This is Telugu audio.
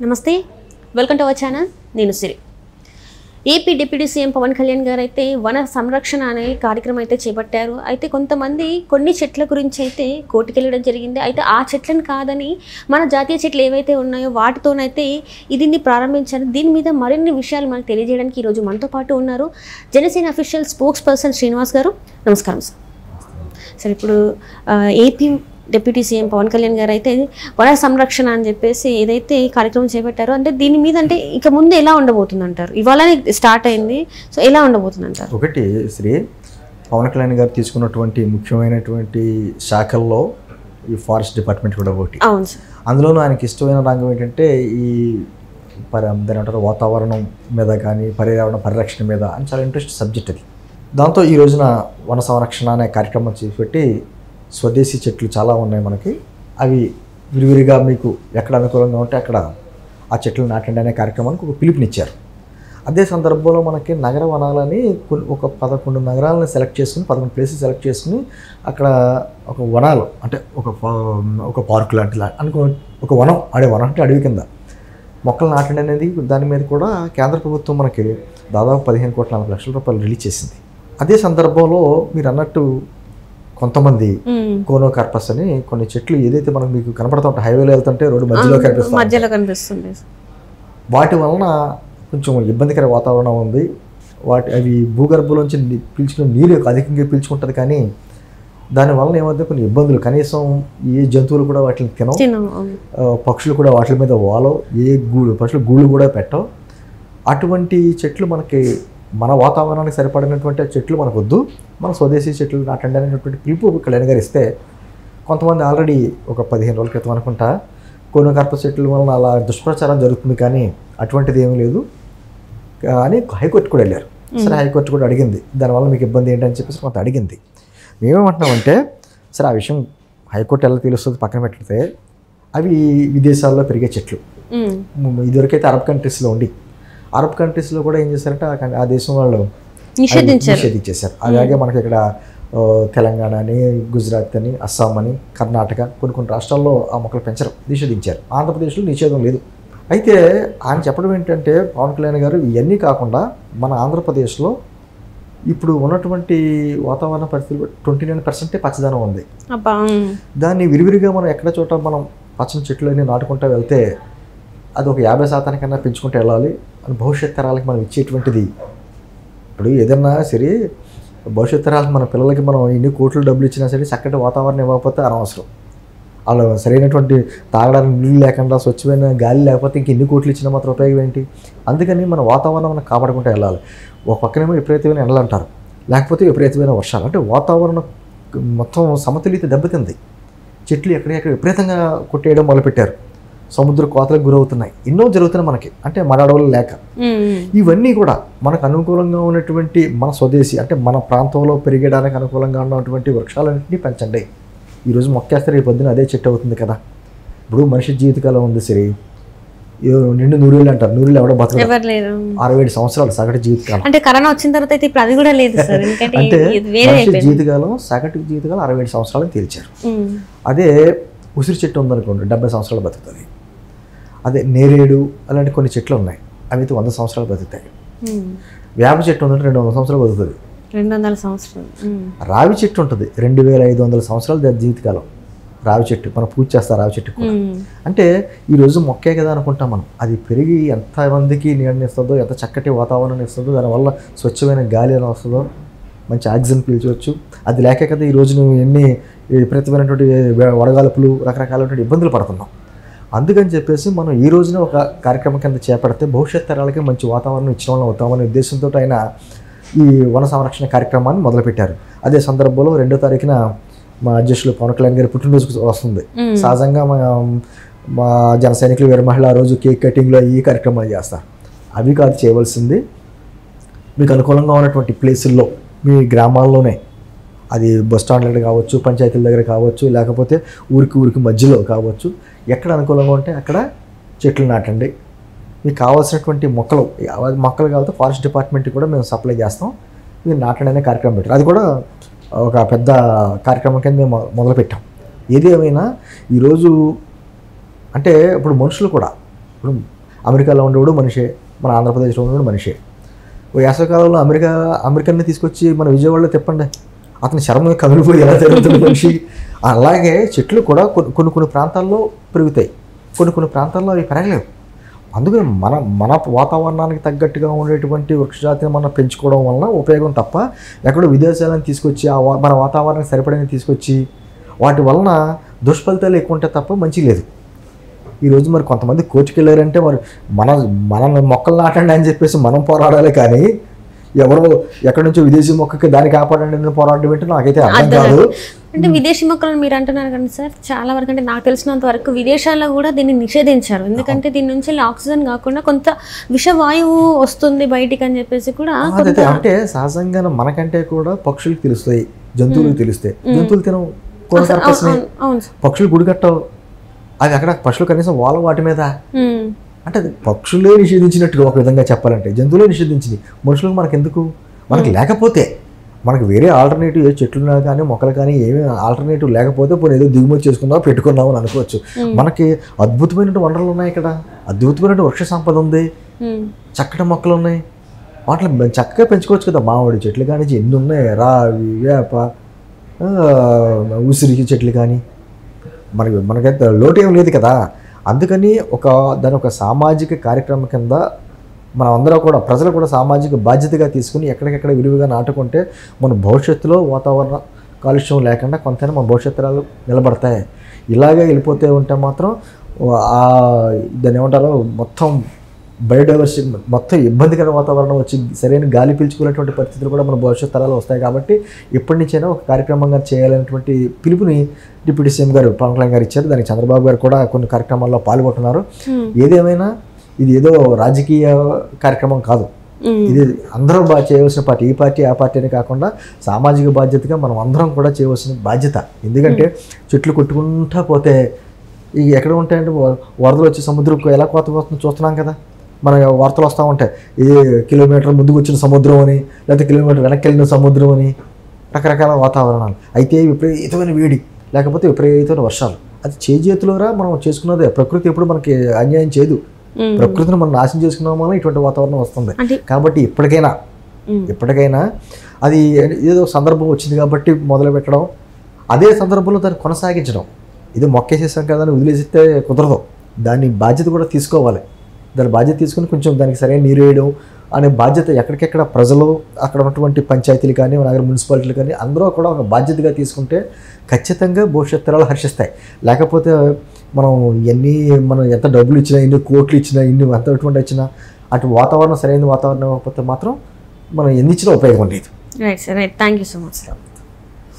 నమస్తే, వెల్కమ్ టు అవర్ ఛానల్. నేను Siri. AP deputy CM Pawan Kalyan గారు అయితే వన సంరక్షణ అనే కార్యక్రమం అయితే చేపట్టారు. అయితే కొంతమంది కొన్ని చెట్ల గురించి అయితే కోర్టుకెళ్ళడం జరిగింది. అయితే ఆ చెట్లను కాదని మన జాతీయ చెట్లు ఏవైతే ఉన్నాయో వాటితోనైతే దీన్ని ప్రారంభించారు. దీని మీద మరిన్ని విషయాలు మనకు తెలియజేయడానికి ఈరోజు మనతో పాటు ఉన్నారు Janasena official spokesperson Srinivas గారు. నమస్కారం సార్. సార్, ఇప్పుడు AP deputy CM Pawan Kalyan గారు అయితే వన సంరక్షణ అని చెప్పేసి ఏదైతే కార్యక్రమం చేపట్టారో, అంటే దీని మీద అంటే ఇక ముందు ఎలా ఉండబోతుంది అంటారు? ఇవాళనే స్టార్ట్ అయింది, సో ఎలా ఉండబోతుంది అంటారు? ఒకటి శ్రీ పవన్ కళ్యాణ్ గారు తీసుకున్నటువంటి ముఖ్యమైనటువంటి శాఖల్లో ఈ ఫారెస్ట్ డిపార్ట్మెంట్ కూడా ఒకటి. అవును సార్. అందులోనూ ఆయనకి ఇష్టమైన రంగం ఏంటంటే ఈ దాని అంటారు వాతావరణం మీద కానీ పర్యావరణ పరిరక్షణ మీద అని చాలా ఇంట్రెస్ట్ సబ్జెక్ట్ అది. దాంతో ఈ రోజున వన సంరక్షణ అనే కార్యక్రమం చేపట్టి స్వదేశీ చెట్లు చాలా ఉన్నాయి మనకి. అవి విరివిరిగా మీకు ఎక్కడ అనుకూలంగా ఉంటే అక్కడ ఆ చెట్లు నాటండి అనే కార్యక్రమానికి ఒక పిలుపునిచ్చారు. అదే సందర్భంలో మనకి నగర వనాలని ఒక 11 నగరాలను సెలెక్ట్ చేసుకుని 11 ప్లేసెస్ సెలెక్ట్ చేసుకుని అక్కడ ఒక వనాలు అంటే ఒక పార్కు లాంటి అనుకో ఒక వనం వనం అంటే అడవి కింద మొక్కలు నాటండి అనేది దాని మీద కూడా కేంద్ర ప్రభుత్వం మనకి దాదాపు 15,40,00,000 రూపాయలు రిలీజ్ చేసింది. అదే సందర్భంలో మీరు అన్నట్టు కొంతమంది కోనోకార్పస్ అని కొన్ని చెట్లు ఏదైతే మనకు మీకు కనపడుతూ ఉంటాయి, హైవేలో వెళ్తుంటే రోడ్డు మధ్యలో కనిపిస్తుంది, వాటి వలన కొంచెం ఇబ్బందికర వాతావరణం ఉంది. అవి భూగర్భంలోంచి పీల్చుకునే నీరు అధికంగా పీల్చుకుంటుంది. కానీ దానివల్ల ఏమవుతుంది, కొన్ని ఇబ్బందులు. కనీసం ఏ జంతువులు కూడా వాటిని తినవు, పక్షులు కూడా వాటి మీద వాలవు, పక్షులు గూళ్ళు కూడా పెట్టవు. అటువంటి చెట్లు మనకి మన వాతావరణానికి సరిపడినటువంటి చెట్లు మనకు వద్దు, మన స్వదేశీ చెట్లు నాటండి అనేటువంటి పిలుపు కళ్యాణ్ గారు ఇస్తే కొంతమంది ఆల్రెడీ ఒక 15 రోజుల క్రితం అనుకుంటా కోనోకార్పస్ చెట్ల వలన అలా దుష్ప్రచారం జరుగుతుంది, కానీ అటువంటిది ఏమీ లేదు అని హైకోర్టు కూడా వెళ్ళారు. సరే, హైకోర్టు కూడా అడిగింది దానివల్ల మీకు ఇబ్బంది ఏంటని చెప్పేసి కొంత అడిగింది. మేమేమంటున్నామంటే సరే ఆ విషయం హైకోర్టు ఎలా తెలుస్తుంది పక్కన పెడితే, అవి విదేశాల్లో పెరిగే చెట్లు. ఇదివరకైతే అరబ్ కంట్రీస్లో ఉండి అరబ్ కంట్రీస్లో కూడా ఏం చేశారంటే ఆ దేశం వాళ్ళు నిషేధించేశారు. అలాగే మనకి ఇక్కడ తెలంగాణ అని, గుజరాత్ అని, అస్సాం అని, కర్ణాటక కొన్ని రాష్ట్రాల్లో ఆ మొక్కలు పెంచరు, నిషేధించారు. ఆంధ్రప్రదేశ్లో నిషేధం లేదు. అయితే ఆయన చెప్పడం ఏంటంటే పవన్ కళ్యాణ్ గారు ఇవన్నీ కాకుండా మన ఆంధ్రప్రదేశ్లో ఇప్పుడు ఉన్నటువంటి వాతావరణ పరిస్థితులు 29% పచ్చదనం ఉంది. దాన్ని విరివిరిగా మనం ఎక్కడ చోట మనం పచ్చని చెట్లు అన్నీ నాటుకుంటూ వెళ్తే అది ఒక 50% పెంచుకుంటూ వెళ్ళాలి అని భవిష్యత్ తరాలకి మనం ఇచ్చేటువంటిది. ఇప్పుడు ఏదన్నా సరే భవిష్యత్ తరాలకు మన పిల్లలకి మనం ఎన్ని కోట్లు డబ్బులు ఇచ్చినా సరే చక్కటి వాతావరణం ఇవ్వకపోతే అనవసరం. వాళ్ళు సరైనటువంటి తాగడానికి నీళ్ళు లేకుండా స్వచ్ఛమైన గాలి లేకపోతే ఇంక ఎన్ని కోట్లు ఇచ్చినా మాత్రం ఉపయోగం ఏంటి? అందుకని మన వాతావరణం మనం కాపాడుకుంటూ వెళ్ళాలి. ఒక పక్కనేమో విపరీతమైన ఎండలు అంటారు, లేకపోతే విపరీతమైన వర్షాలు, అంటే వాతావరణం మొత్తం సమతుల్యత దెబ్బతింది. చెట్లు ఎక్కడెక్కడ విపరీతంగా కొట్టేయడం మొదలుపెట్టారు, సముద్ర కోతలకు గురవుతున్నాయి, ఎన్నో జరుగుతున్నాయి మనకి, అంటే మన అడవులు లేక. ఇవన్నీ కూడా మనకు అనుకూలంగా ఉన్నటువంటి మన స్వదేశీ అంటే మన ప్రాంతంలో పెరిగడానికి అనుకూలంగా ఉన్నటువంటి వృక్షాలన్నింటినీ పెంచండి. ఈరోజు మొక్కేస్తారు, ఈ పొద్దున అదే చెట్టు అవుతుంది కదా. ఇప్పుడు మనిషి జీవితకాలం ఉంది సరే, నిండు 100 ఏళ్ళు అంటారు, 100 ఏళ్ళు ఎవడో బతకడు, 67 సంవత్సరాలు సగటు జీవితకాలం. అంటే కరోనా వచ్చిన తర్వాత అయితే ఇప్పుడు అది కూడా లేదు సార్. అంటే మనిషి జీవితకాలం సగటు జీవితకాలం 67 సంవత్సరాలు తేల్చారు. అదే ఉసిరి చెట్టు ఉందనుకోండి 70 సంవత్సరాలు బతుకుతుంది. అదే నేరేడు అలాంటి కొన్ని చెట్లు ఉన్నాయి, అవి అయితే 100 సంవత్సరాలు బతుకుతాయి. వేప చెట్టు ఉందంటే 200 సంవత్సరాలు బతుకుతుంది. 200 సంవత్సరాలు. రావి చెట్టు ఉంటుంది 2500 సంవత్సరాలు జీవితకాలం. రావి చెట్టు మనం పూజ చేస్తారు, రావి చెట్టు కూడా. అంటే ఈరోజు మొక్కే కదా అనుకుంటాం మనం, అది పెరిగి ఎంతమందికి నీడనిస్తుందో, ఎంత చక్కటి వాతావరణం ఇస్తుందో, దానివల్ల స్వచ్ఛమైన గాలి ఎలా వస్తుందో, మంచి ఆక్సిజన్ పీల్చవచ్చు. అది లేకే కదా ఈరోజు నువ్వు ఎన్ని విపరీతమైనటువంటి వడగాల్పులు రకరకాలైనటువంటి ఇబ్బందులు పడుతున్నాం. అందుకని చెప్పేసి మనం ఈ రోజున ఒక కార్యక్రమం కింద చేపడితే భవిష్యత్ తరాలకి మంచి వాతావరణం ఇచ్చిన వాళ్ళం అవుతామనే ఉద్దేశంతో ఆయన ఈ వన సంరక్షణ కార్యక్రమాన్ని మొదలుపెట్టారు. అదే సందర్భంలో 2వ తారీఖున మా అధ్యక్షులు పవన్ కళ్యాణ్ గారి పుట్టినరోజు వస్తుంది. సహజంగా మా జన సైనికులు వీర మహిళ ఆ రోజు కేక్ కటింగ్లో ఈ కార్యక్రమాలు చేస్తారు. అవి కాదు చేయవలసింది, మీకు అనుకూలంగా ఉన్నటువంటి ప్లేసుల్లో మీ గ్రామాల్లోనే, అది బస్ స్టాండ్ దగ్గర కావచ్చు, పంచాయతీల దగ్గర కావచ్చు, లేకపోతే ఊరికి మధ్యలో కావచ్చు, ఎక్కడ అనుకూలంగా ఉంటే అక్కడ చెట్లు నాటండి. మీకు కావాల్సినటువంటి మొక్కలు కావాలంటే ఫారెస్ట్ డిపార్ట్మెంట్కి కూడా మేము సప్లై చేస్తాం, మీరు నాటండి అనే కార్యక్రమం పెట్టారు. అది కూడా ఒక పెద్ద కార్యక్రమం కింద మేము మొదలుపెట్టాం. ఏది ఏమైనా ఈరోజు అంటే ఇప్పుడు మనుషులు కూడా ఇప్పుడు అమెరికాలో ఉండేవాడు మనిషే, మన ఆంధ్రప్రదేశ్లో ఉండేవాడు మనిషే. వేసవికాలంలో అమెరికన్ని తీసుకొచ్చి మన విజయవాడలో తిప్పండి, అతని చర్మం కమిలిపోయి ఎలా జరుగుతుంది మనిషి. అలాగే చెట్లు కూడా కొన్ని ప్రాంతాల్లో పెరుగుతాయి, కొన్ని ప్రాంతాల్లో అవి పెరగలేవు. అందుకని మన వాతావరణానికి తగ్గట్టుగా ఉండేటువంటి వృక్షజాతిని మనం పెంచుకోవడం వలన ఉపయోగం తప్ప ఎక్కడో విదేశాలను తీసుకొచ్చి మన వాతావరణానికి సరిపడిన తీసుకొచ్చి వాటి వలన దుష్ఫలితాలు ఎక్కువ ఉంటాయి తప్ప మంచి లేదు. ఈరోజు మరి కొంతమంది కోర్టుకు వెళ్ళారంటే మరి మన మొక్కలు నాటండి అని చెప్పేసి మనం పోరాడాలి, కానీ ఎవరో ఎక్కడి నుంచో విదేశీ మొక్కకి దాన్ని కాపాడండి పోరాడడం ఏంటో నాకైతే అర్థం కాదు. అంటే విదేశీ మొక్కలను మీరు అంటున్నారు కానీ సార్, చాలా వరకు అంటే నాకు తెలిసినంత వరకు విదేశాల్లో కూడా దీన్ని నిషేధించారు. ఎందుకంటే దీని నుంచి ఆక్సిజన్ కాకుండా కొంత విషవాయువు వస్తుంది బయటికి అని చెప్పేసి కూడా. అంటే సహజంగా మనకంటే కూడా పక్షులకు తెలుస్తాయి, జంతువులకు తెలుస్తాయి. జంతువులు తినవు, పక్షులు గుడికట్టవు, అవి అక్కడ పక్షులు కనీసం వాటి మీద. అంటే అది పక్షులే నిషేధించినట్టుగా ఒక విధంగా చెప్పాలంటే, జంతువులే నిషేధించింది. మనుషులకు మనకెందుకు? మనకి లేకపోతే, మనకు వేరే ఆల్టర్నేటివ్ ఏ చెట్లు కానీ మొక్కలు కానీ ఏమీ ఆల్టర్నేటివ్ లేకపోతే పోనీ ఏదో దిగుమతి చేసుకుందాం పెట్టుకుందాం అని అనుకోవచ్చు. మనకి అద్భుతమైన వనరులు ఉన్నాయి, ఇక్కడ అద్భుతమైన వృక్ష సంపద ఉంది, చక్కటి మొక్కలు ఉన్నాయి, వాటిని చక్కగా పెంచుకోవచ్చు కదా. మామిడి చెట్లు కానీ ఎన్ని ఉన్నాయి, రావి, వేప, ఉసిరి చెట్లు కానీ మనకైతే లోటు ఏం లేదు కదా. అందుకని దాని ఒక సామాజిక కార్యక్రమం కింద మనం అందరూ కూడా ప్రజలు కూడా సామాజిక బాధ్యతగా తీసుకుని ఎక్కడికెక్కడ విరివిగా నాటుకుంటే మన భవిష్యత్తులో వాతావరణ కాలుష్యం లేకుండా కొంతైనా మన భవిష్యత్తులు నిలబడతాయి. ఇలాగే వెళ్ళిపోతే ఉంటే మాత్రం దాన్ని ఏమంటారో మొత్తం బయోడైవర్సిటీ మొత్తం ఇబ్బందికర వాతావరణం వచ్చి సరైన గాలి పీల్చుకునేటువంటి పరిస్థితులు కూడా మన భవిష్యత్ తరాలు వస్తాయి. కాబట్టి ఎప్పటి నుంచైనా ఒక కార్యక్రమంగా చేయాలనేటువంటి పిలుపుని డిప్యూటీ సీఎం గారు పవన్ కళ్యాణ్ గారు ఇచ్చారు. దానికి చంద్రబాబు గారు కూడా కొన్ని కార్యక్రమాల్లో పాల్గొంటున్నారు. ఏదేమైనా ఇది ఏదో రాజకీయ కార్యక్రమం కాదు, ఇది అందరూ చేయవలసిన పార్టీ. ఈ పార్టీ ఆ పార్టీ అని కాకుండా సామాజిక బాధ్యతగా మనం అందరం కూడా చేయవలసిన బాధ్యత. ఎందుకంటే చెట్లు కొట్టుకుంటా పోతే ఇక ఎక్కడ ఉంటాయంటే వరదలు వచ్చి సముద్రం ఎలా కోత వస్తుందో చూస్తున్నాం కదా. మన వార్తలు వస్తూ ఉంటాయి, ఇది కిలోమీటర్ ముందుకు వచ్చిన సముద్రం అని, లేకపోతే కిలోమీటర్ వెనక్కి వెళ్ళిన సముద్రం అని, రకరకాల వాతావరణాలు. అయితే విపరీతమైన వేడి, లేకపోతే విపరీతమైన వర్షాలు. అది చేతులోరా మనం చేసుకున్నదే. ప్రకృతి ఎప్పుడు మనకి అన్యాయం చేయదు. ప్రకృతిని మనం నాశనం చేసుకున్నాం వల్ల ఇటువంటి వాతావరణం వస్తుంది. కాబట్టి ఎప్పటికైనా అది ఏదో సందర్భం వచ్చింది కాబట్టి మొదలు పెట్టడం, అదే సందర్భంలో దాన్ని కొనసాగించడం. ఇది మొక్కేసేసాం కదా అని వదిలేసిస్తే కుదరదు. దాన్ని బాధ్యత కూడా తీసుకోవాలి. దాని బాధ్యత తీసుకుని కొంచెం దానికి సరైన నీరు వేయడం అనే బాధ్యత ఎక్కడికెక్కడ ప్రజలు, అక్కడ ఉన్నటువంటి పంచాయతీలు కానీ నగర మున్సిపాలిటీలు కానీ అందరూ కూడా ఒక బాధ్యతగా తీసుకుంటే ఖచ్చితంగా భవిష్యత్ తరాలు హర్షిస్తాయి. లేకపోతే మనం ఎంత డబ్బులు ఇచ్చినా, ఎన్ని కోట్లు ఇచ్చినా, అటువంటి ఇచ్చినా అటు వాతావరణం సరైన వాతావరణం ఇవ్వకపోతే మాత్రం మనం ఎన్ని ఇచ్చినా ఉపయోగం లేదు. Right sir, right. Thank you so much sir.